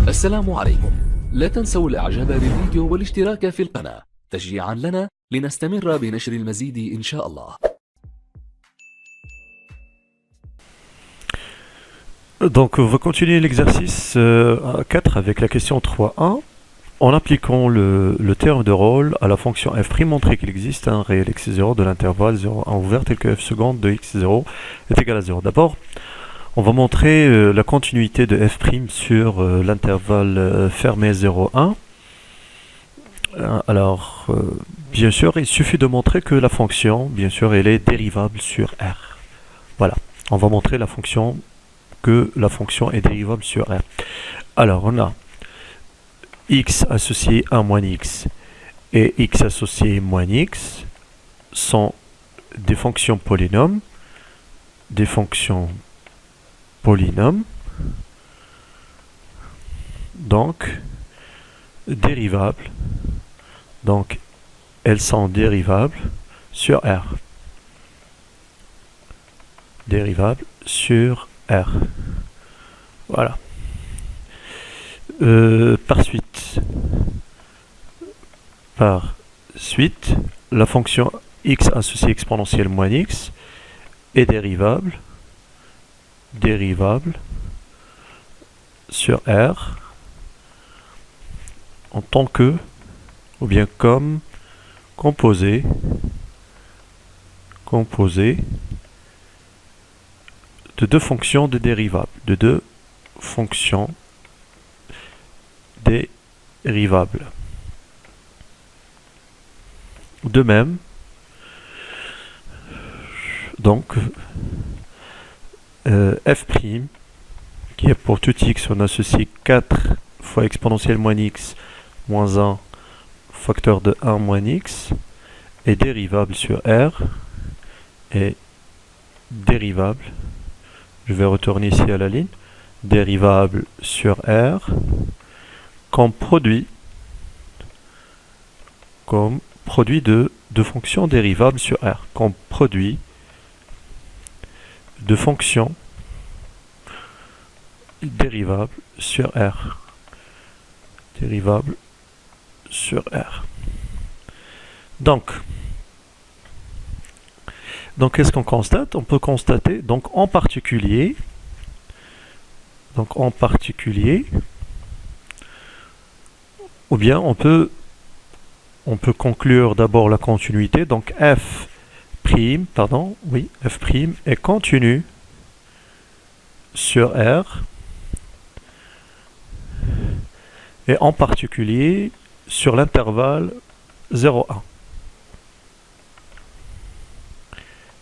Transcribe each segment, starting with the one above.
السلام عليكم. لا تنسوا الإعجاب بالفيديو والاشتراك في القناة تشجيعا لنا لنستمر بنشر المزيد إن شاء الله. Donc on va continuer l'exercice 4 avec la question 3.1 en appliquant le terme de rôle à la fonction f', montrer qu'il existe un réel x0 de l'intervalle 0,1 ouvert tel que f seconde de x0 est égal à 0. D'abord, on va montrer la continuité de f' sur l'intervalle fermé 0,1. Alors, bien sûr, il suffit de montrer que la fonction, bien sûr, elle est dérivable sur R. Voilà, on va montrer que la fonction est dérivable sur R. Alors, on a x associé à moins x et x associé moins x sont des fonctions polynômes, donc dérivables, donc elles sont dérivables sur R. Dérivables sur R. Voilà. Par suite, la fonction x associée exponentielle moins x est dérivable sur R en tant que, ou bien comme, composé de deux fonctions de dérivables, De même, donc, f', qui est pour tout x, on associe 4 fois exponentielle moins x moins 1 facteur de 1 moins x, est dérivable sur R, est dérivable, je vais retourner ici à la ligne, dérivable sur R, comme produit de fonctions dérivables sur R, comme produit de fonctions dérivables sur R. Dérivable sur R. Donc qu'est-ce qu'on constate? On peut constater, donc en particulier, ou bien on peut conclure d'abord la continuité, donc f' est continu sur R, et en particulier sur l'intervalle 0,1.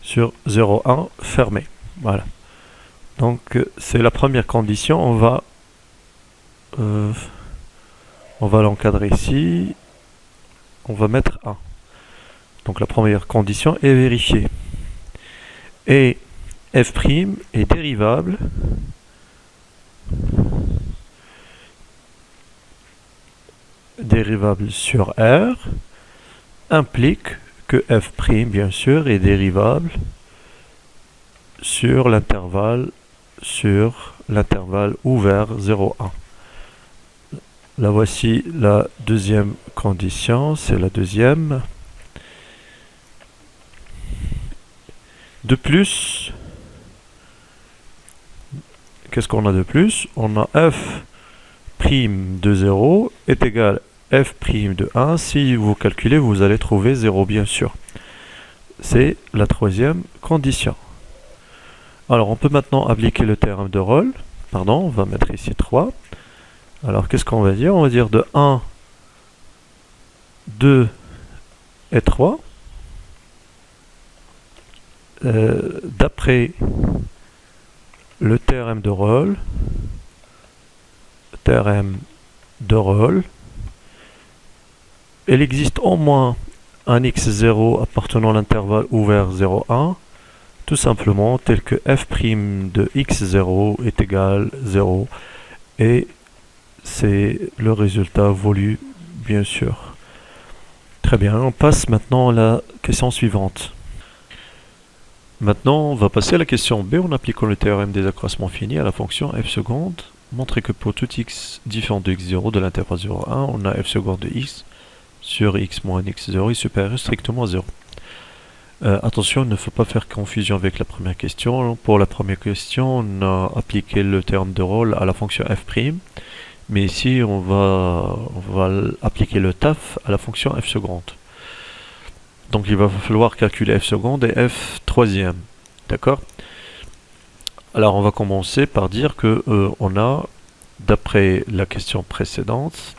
Sur 0,1 fermé. Voilà. Donc c'est la première condition. On va l'encadrer ici. On va mettre 1. Donc la première condition est vérifiée. Et f' est dérivable sur R implique que f', bien sûr, est dérivable sur l'intervalle ouvert 0,1. Là voici la deuxième condition, c'est la deuxième. De plus, qu'est-ce qu'on a de plus? On a f' de 0 est égal à f' de 1. Si vous calculez, vous allez trouver 0, bien sûr. C'est la troisième condition. Alors, on peut maintenant appliquer le terme de rôle. Pardon, on va mettre ici 3. Alors, qu'est-ce qu'on va dire? On va dire de 1, 2 et 3. D'après le théorème de rôle, il existe au moins un x0 appartenant à l'intervalle ouvert 0,1, tout simplement tel que f' de x0 est égal à 0, et c'est le résultat voulu, bien sûr. Très bien, on passe maintenant à la question suivante. Maintenant, on va passer à la question B en appliquant le théorème des accroissements finis à la fonction f seconde montrer que pour tout x différent de x0 de l'intervalle 0 à 1, on a f seconde de x sur x moins x0 est supérieur strictement à 0. Attention, il ne faut pas faire confusion avec la première question. Pour la première question, on a appliqué le terme de rôle à la fonction f', mais ici on va appliquer le taf à la fonction f seconde. Donc il va falloir calculer f seconde et f troisième. D'accord? Alors on va commencer par dire que on a, d'après la question précédente,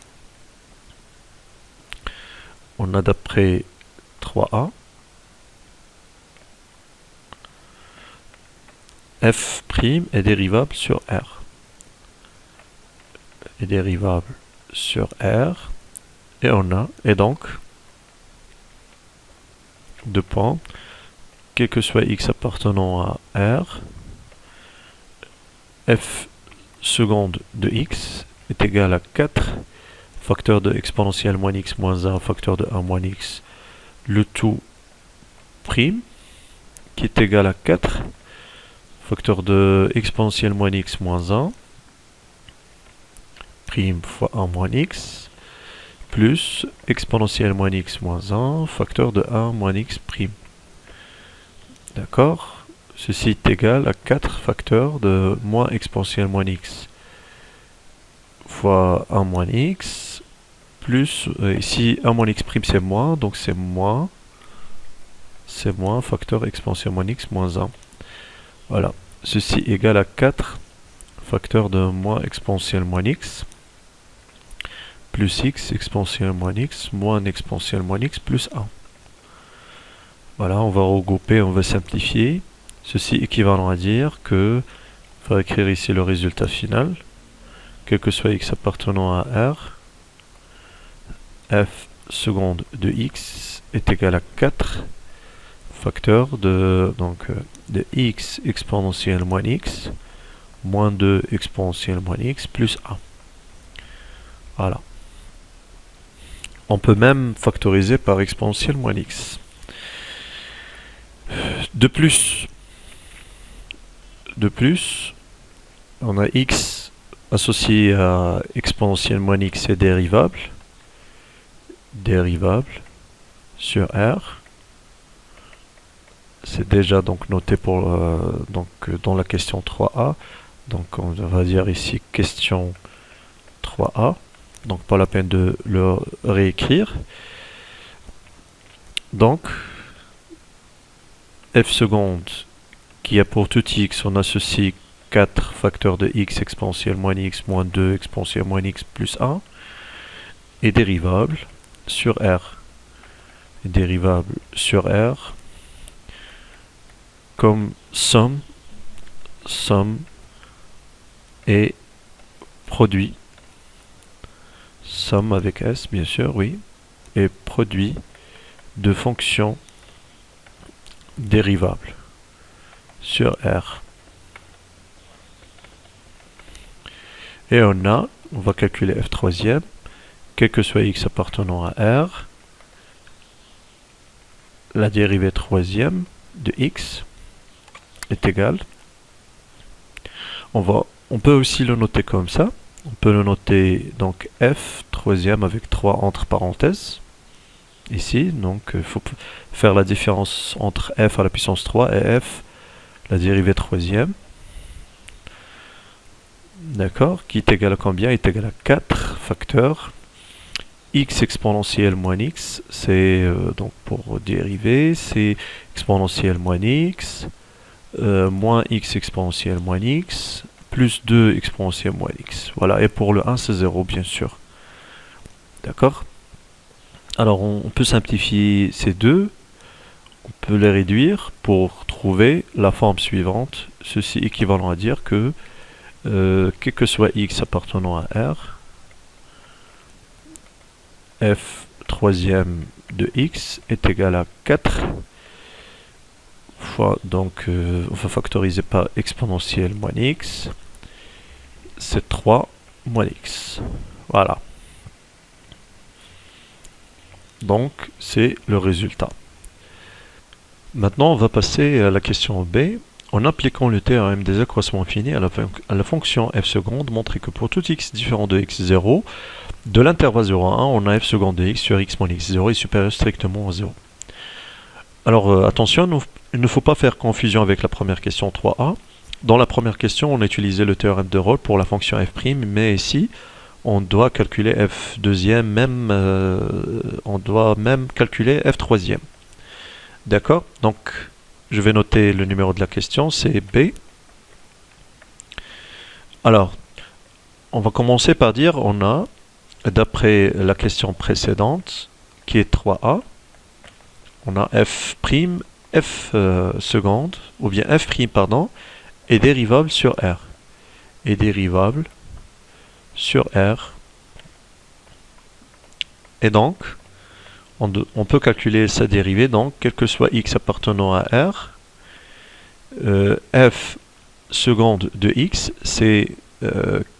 on a d'après 3a, f' est dérivable sur R. Est dérivable sur R. Et donc, deux points, quel que soit x appartenant à R, f seconde de x est égal à 4 facteur de exponentielle moins x moins 1 facteur de 1 moins x, le tout prime, qui est égal à 4 facteur de exponentielle moins x moins 1 prime fois 1 moins x plus exponentielle moins x moins 1 facteur de 1 moins x prime. D'accord? Ceci est égal à 4 facteurs de moins exponentielle moins x fois 1 moins x plus, ici 1 moins x prime c'est moins, donc c'est moins facteur exponentielle moins x moins 1. Voilà, ceci est égal à 4 facteurs de moins exponentielle moins x plus x exponentielle moins x moins exponentielle moins x plus 1. Voilà, on va regrouper, on va simplifier. Ceci équivalent à dire que, il va écrire ici le résultat final, quel que soit x appartenant à R, f seconde de x est égal à 4 facteurs de x exponentielle moins x moins 2 exponentielle moins x plus 1. Voilà. On peut même factoriser par exponentielle moins x. De plus, on a x associé à exponentielle moins x et dérivable sur R. C'est déjà donc noté pour dans la question 3a. Donc on va dire ici question 3a. Donc pas la peine de le réécrire. Donc f seconde qui a pour tout x, on associe 4 facteurs de x exponentielle moins x moins 2 exponentielle moins x plus 1 est dérivable sur R. Est dérivable sur R comme somme et produit. Somme avec S, bien sûr, oui. Et produit de fonctions dérivables sur R. Et on va calculer f troisième, quel que soit x appartenant à R, la dérivée troisième de x est égale. On peut aussi le noter comme ça. On peut le noter donc f troisième avec 3 entre parenthèses. Ici, donc il faut faire la différence entre f à la puissance 3 et f, la dérivée troisième. D'accord, qui est égal à combien? Il est égal à 4 facteurs. X exponentielle moins x, c'est donc pour dériver, c'est exponentielle moins x, moins x exponentielle moins x, plus 2 exponentielle moins x. Voilà, et pour le 1, c'est 0, bien sûr. D'accord? Alors, on peut simplifier ces deux, on peut les réduire pour trouver la forme suivante. Ceci équivalent à dire que, quel que soit x appartenant à R, f troisième de x est égal à 4 fois, donc on va factoriser par exponentielle moins x, c'est 3 moins x. Voilà. Donc c'est le résultat. Maintenant on va passer à la question B. en appliquant le théorème des accroissements finis à la fonction f seconde, montrer que pour tout x différent de x0, de l'intervalle 0 à 1, on a f seconde de x sur x moins x0 est supérieur strictement à 0. Alors attention, il ne faut pas faire confusion avec la première question 3a. Dans la première question, on a utilisé le théorème de Rolle pour la fonction f', mais ici, on doit calculer f deuxième, on doit même calculer f troisième. D'accord? Donc, je vais noter le numéro de la question, c'est B. Alors, on va commencer par dire, on a, d'après la question précédente, qui est 3a, on a f' seconde, ou bien f', pardon, est dérivable sur R. Est dérivable sur R. Et donc, on peut calculer sa dérivée, donc, quel que soit x appartenant à R, f seconde de x, c'est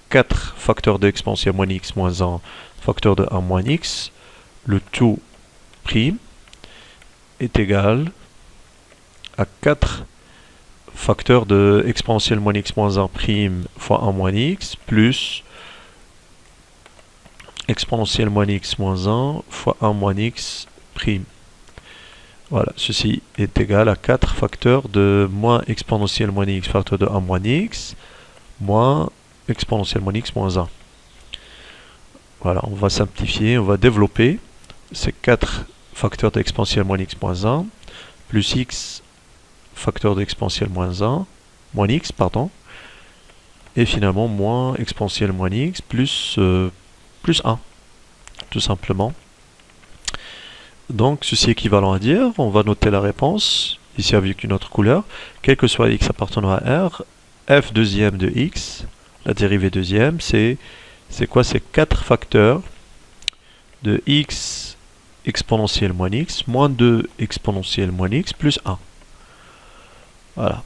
4 facteurs de exponentielle moins x moins 1 facteur de 1 moins x, le tout prime est égal à 4 facteurs de exponentielle moins x moins 1 prime fois 1 moins x plus exponentielle moins x moins 1 fois 1 moins x prime. Voilà, ceci est égal à 4 facteurs de moins exponentielle moins x facteur de 1 moins x moins exponentielle moins x moins 1. Voilà, on va simplifier, on va développer ces 4 facteurs d'exponentielle moins x moins 1 plus x facteur d'exponentielle moins 1 moins x, pardon, et finalement moins exponentielle moins x plus 1, tout simplement. Donc ceci est équivalent à dire, on va noter la réponse, ici avec une autre couleur, quel que soit x appartenant à R, f deuxième de x, la dérivée deuxième, c'est quoi? C'est 4 facteurs de x exponentielle moins x moins 2 exponentielle moins x plus 1. Voilà.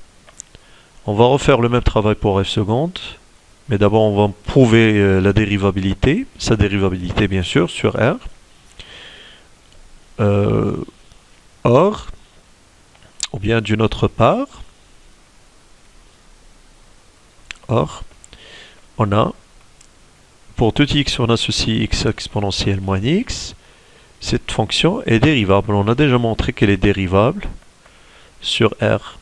On va refaire le même travail pour f seconde, mais d'abord on va prouver la dérivabilité, sa dérivabilité bien sûr, sur R. Or, ou bien d'une autre part, on a, pour tout x, on associe x exponentielle moins x, cette fonction est dérivable. On a déjà montré qu'elle est dérivable sur R,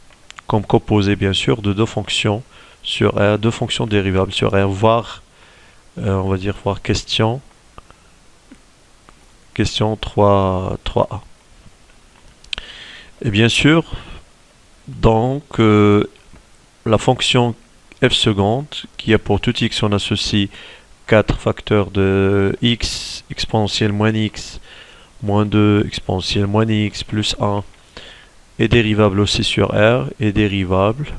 comme composée bien sûr de deux fonctions sur R, deux fonctions dérivables sur R, voire, on va dire, voire question 3a. Et bien sûr, donc, la fonction f seconde, qui a pour tout x, on associe 4 facteurs de x exponentielle moins x moins 2 exponentielle moins x plus 1 est dérivable aussi sur R, est dérivable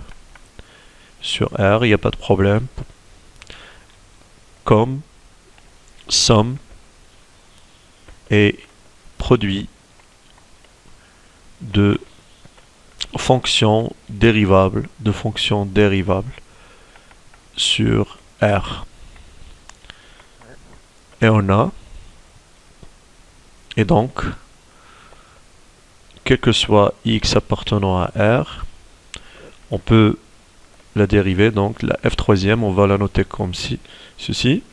sur R, il n'y a pas de problème, comme somme et produit de fonctions dérivables, sur R. Et on a, et donc, quel que soit x appartenant à R, on peut la dériver, donc la f troisième, on va la noter comme ceci.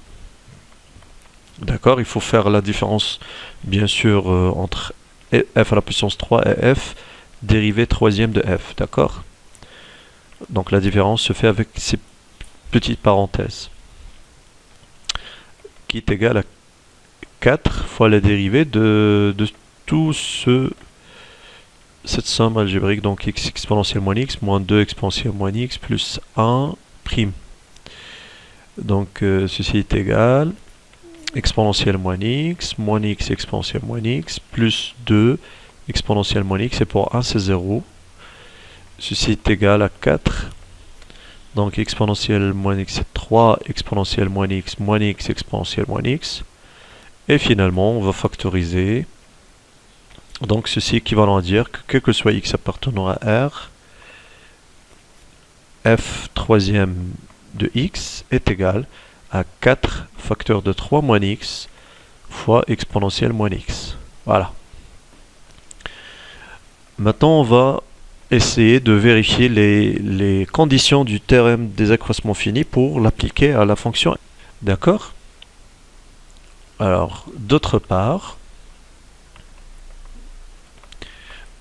D'accord, il faut faire la différence, bien sûr, entre f à la puissance 3 et f dérivée troisième de f, d'accord? Donc la différence se fait avec ces petites parenthèses, qui est égale à 4 fois la dérivée de tout cette somme algébrique, donc x exponentielle moins x moins 2 exponentielle moins x plus 1 prime. Donc ceci est égal exponentielle moins x exponentielle moins x plus 2 exponentielle moins x, et pour 1 c'est 0. Ceci est égal à 4. Donc exponentielle moins x c'est 3 exponentielle moins x exponentielle moins x. Et finalement on va factoriser. Donc ceci est équivalent à dire que quel que soit x appartenant à R, f troisième de x est égal à 4 facteurs de 3 moins x fois exponentielle moins x. Voilà. Maintenant on va essayer de vérifier les conditions du théorème des accroissements finis pour l'appliquer à la fonction. D'accord? Alors, d'autre part,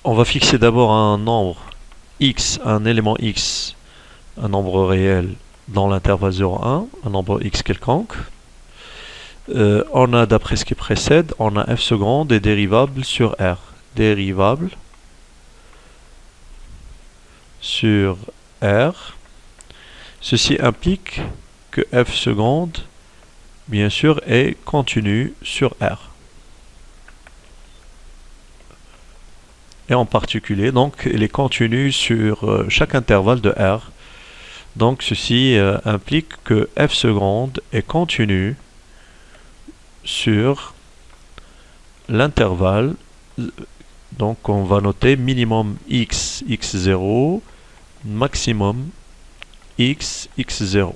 on va fixer d'abord un nombre x, un élément x, un nombre réel dans l'intervalle 0,1, un nombre x quelconque. On a, d'après ce qui précède, on a f seconde et dérivable sur R. Dérivable sur R. Ceci implique que f seconde, bien sûr, est continu sur R. Et en particulier, donc, il est continu sur chaque intervalle de R. Donc, ceci implique que f seconde est continu sur l'intervalle. Donc, on va noter minimum x, x0, maximum x, x0.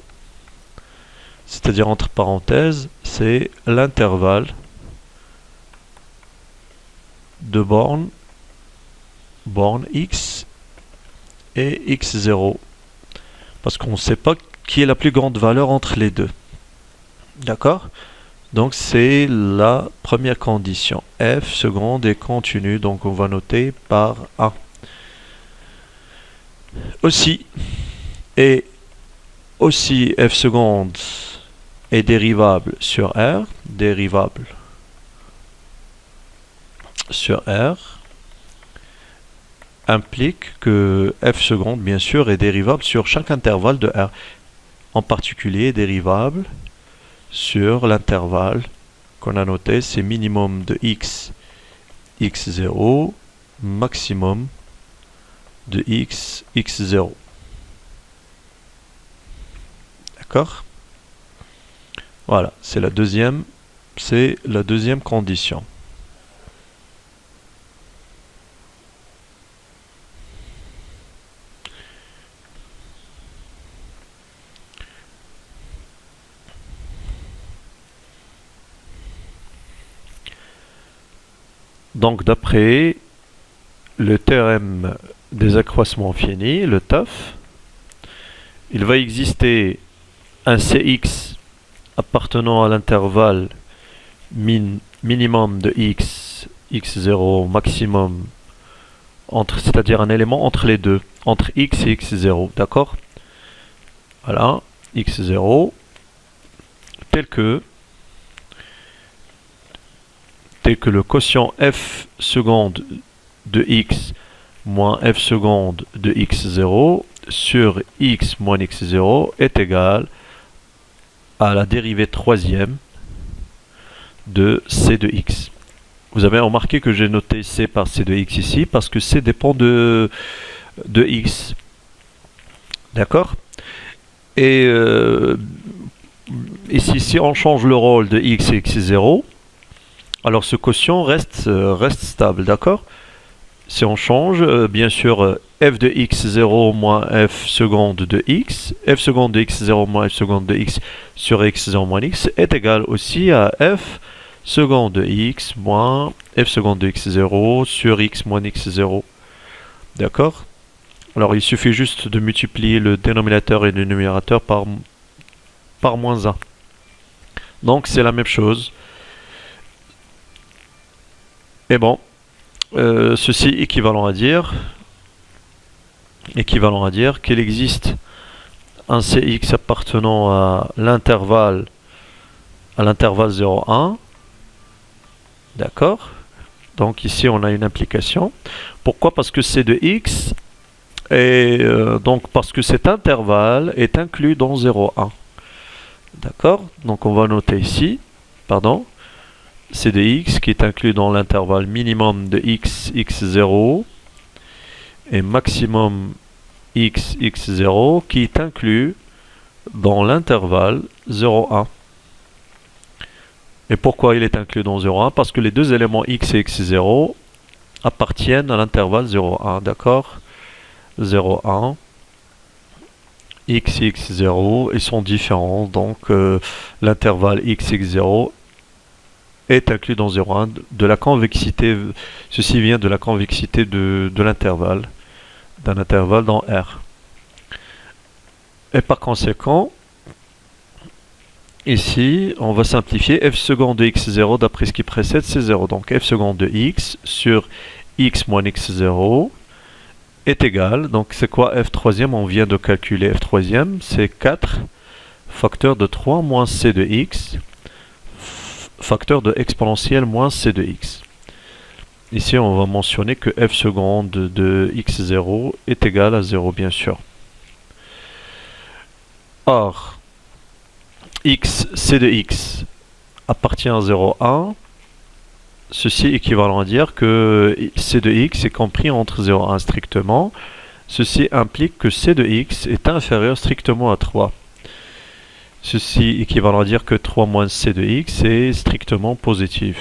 C'est-à-dire, entre parenthèses, c'est l'intervalle de borne x et x0. Parce qu'on ne sait pas qui est la plus grande valeur entre les deux. D'accord? Donc c'est la première condition. F seconde est continue, donc on va noter par 1. Aussi f seconde est dérivable sur R, dérivable sur R, implique que f seconde, bien sûr, est dérivable sur chaque intervalle de R. En particulier, dérivable sur l'intervalle qu'on a noté, c'est minimum de x, x0, maximum de x, x0. D'accord? Voilà, c'est la deuxième condition. Donc d'après le théorème des accroissements finis, le TAF, il va exister un Cx appartenant à l'intervalle minimum de x, x0, maximum, c'est-à-dire un élément entre les deux, entre x et x0, d'accord? Voilà, x0, tel que le quotient f seconde de x moins f seconde de x0 sur x moins x0 est égal à la dérivée troisième de c de x. Vous avez remarqué que j'ai noté c par c de x ici parce que c dépend de x. D'accord? Et ici, si on change le rôle de x et x0, alors ce quotient reste stable, d'accord? Si on change, bien sûr, f de x0 moins f seconde de x, f seconde de x0 moins f seconde de x sur x0 moins x est égal aussi à f seconde de x moins f seconde de x0 sur x moins x0. D'accord? Alors il suffit juste de multiplier le dénominateur et le numérateur par moins 1. Donc c'est la même chose. Et bon, ceci équivalent à dire qu'il existe un Cx appartenant à l'intervalle 0,1. D'accord? Donc ici on a une implication. Pourquoi? Parce que C de x et donc parce que cet intervalle est inclus dans 0,1. D'accord? Donc on va noter ici, C de x qui est inclus dans l'intervalle minimum de x, x0 et maximum x, x0 qui est inclus dans l'intervalle 0,1. Et pourquoi il est inclus dans 0,1? Parce que les deux éléments x et x0 appartiennent à l'intervalle 0,1, d'accord? 0,1, x et x0, ils sont différents, donc l'intervalle x, x0 est inclus dans 0,1 de la convexité, ceci vient de la convexité de l'intervalle d'un intervalle dans R. Et par conséquent, ici, on va simplifier f seconde de x0 d'après ce qui précède, c'est 0. Donc f seconde de x sur x moins x0 est égal. Donc c'est quoi f troisième? On vient de calculer f troisième, c'est 4 facteur de 3 moins c de x, facteur de exponentielle moins c de x. Ici, on va mentionner que f seconde de x0 est égal à 0, bien sûr. Or, x, c de x appartient à 0, 1. Ceci est équivalent à dire que c de x est compris entre 0 et 1 strictement. Ceci implique que c de x est inférieur strictement à 3. Ceci est équivalent à dire que 3 moins c de x est strictement positif.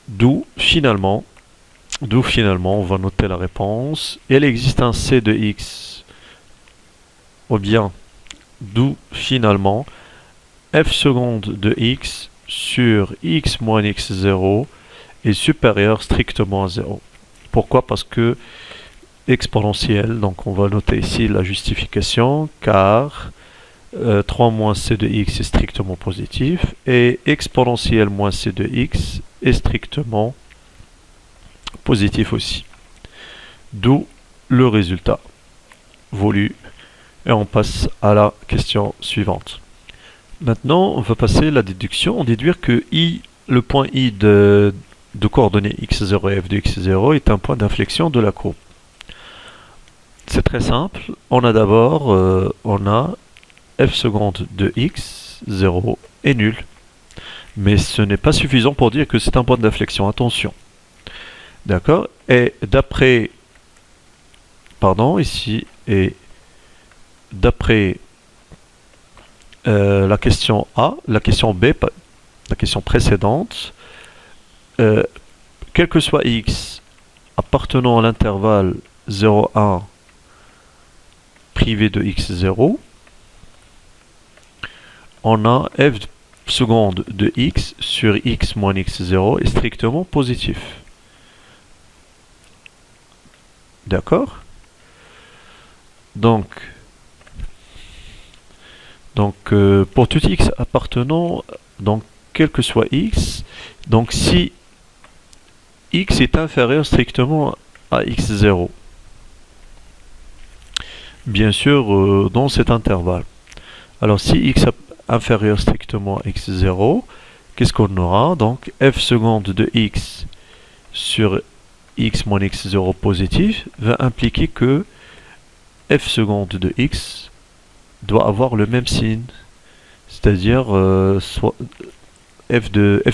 D'où finalement, on va noter la réponse. Il existe un c de x, ou bien, d'où finalement, f seconde de x sur x moins x0 est supérieur strictement à 0. Pourquoi? Parce que exponentielle, donc on va noter ici la justification, car 3 moins c de x est strictement positif, et exponentielle moins c de x est strictement positif aussi. D'où le résultat voulu. Et on passe à la question suivante. Maintenant, on va passer à la déduction. On déduire que i, le point i de coordonnées x0 et f de x0 est un point d'inflexion de la courbe. C'est très simple. On a d'abord, on a f seconde de x0 est nul. Mais ce n'est pas suffisant pour dire que c'est un point d'inflexion. Attention. D'accord? Et d'après, pardon, ici, et d'après la question A, la question B, la question précédente, quel que soit x appartenant à l'intervalle 0,1 privé de x0, on a f seconde de x sur x moins x0 est strictement positif. D'accord? Donc, pour tout x appartenant, donc quel que soit x, donc si x est inférieur strictement à x0, bien sûr dans cet intervalle. Alors si x est inférieur strictement à x0, qu'est-ce qu'on aura? Donc f seconde de x sur x moins x0 positif va impliquer que f seconde de x doit avoir le même signe, c'est-à-dire f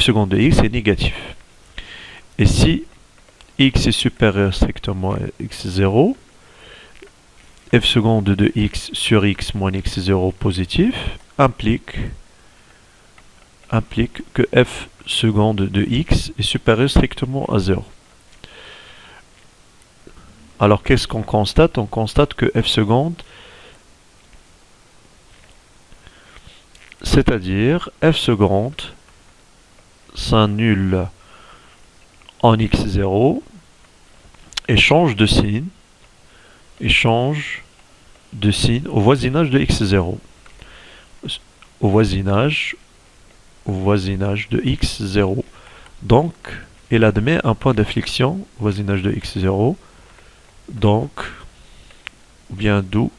seconde de x est négatif. Et si x est supérieur strictement à x0, f seconde de x sur x moins x0 positif implique que f seconde de x est supérieur strictement à 0. Alors qu'est-ce qu'on constate? On constate que f seconde, c'est-à-dire f seconde s'annule en x0 et change de signe au voisinage de x0, au voisinage de x0. Donc il admet un point d'inflexion au voisinage de x0, donc ou bien d'où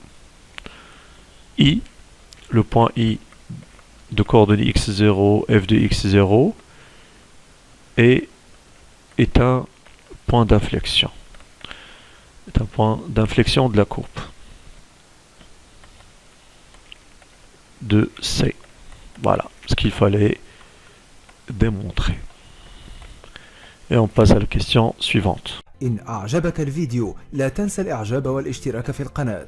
i, le point i de coordonnées x0, f de x0 est un point d'inflexion. Est un point d'inflexion de la courbe de C. Voilà ce qu'il fallait démontrer. Et on passe à la question suivante. إن أعجبك الفيديو لا تنسى الإعجاب والاشتراك في القناة.